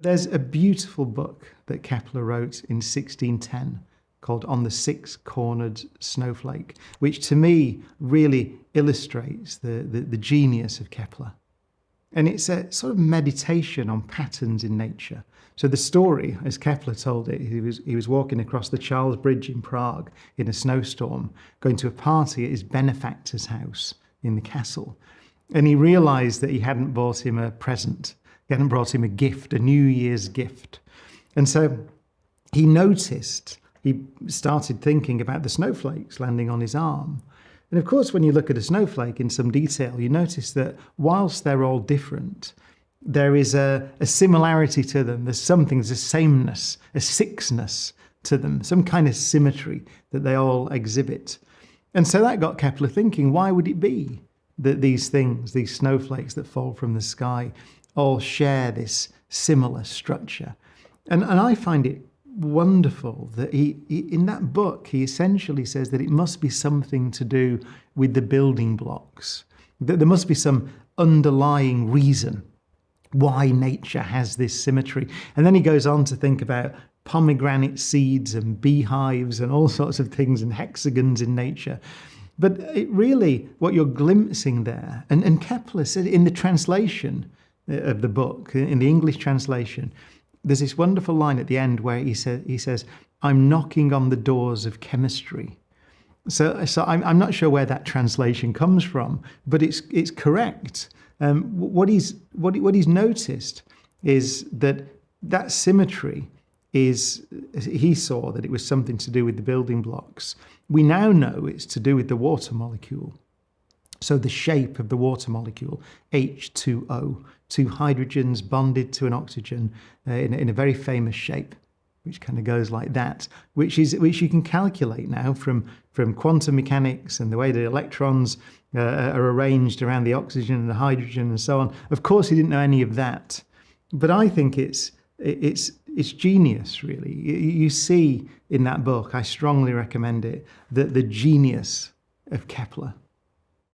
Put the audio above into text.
There's a beautiful book that Kepler wrote in 1610 called On the Six-Cornered Snowflake, which to me really illustrates the genius of Kepler. And it's a sort of meditation on patterns in nature. So the story, as Kepler told it, he was walking across the Charles Bridge in Prague in a snowstorm, going to a party at his benefactor's house in the castle. And he realised that he hadn't bought him a present. He hadn't brought him a gift, a New Year's gift. And so he started thinking about the snowflakes landing on his arm. And of course, when you look at a snowflake in some detail, you notice that whilst they're all different, there is a similarity to them. There's a sameness, a sixness to them, some kind of symmetry that they all exhibit. And so that got Kepler thinking, why would it be that these things, these snowflakes that fall from the sky, all share this similar structure? And I find it wonderful that he in that book, he essentially says that it must be something to do with the building blocks, that there must be some underlying reason why nature has this symmetry. And then he goes on to think about pomegranate seeds and beehives and all sorts of things and hexagons in nature. But it really, what you're glimpsing there, and Kepler said in the translation of the book, in the English translation, there's this wonderful line at the end where he says, "I'm knocking on the doors of chemistry." So I'm not sure where that translation comes from, but it's correct. What he's noticed is that symmetry is, he saw that it was something to do with the building blocks. We now know it's to do with the water molecule. So the shape of the water molecule, H2O, two hydrogens bonded to an oxygen in a very famous shape, which kind of goes like that, which you can calculate now from quantum mechanics and the way the electrons are arranged around the oxygen and the hydrogen and so on. Of course, he didn't know any of that, but I think it's genius, really. You see in that book, I strongly recommend it, the genius of Kepler.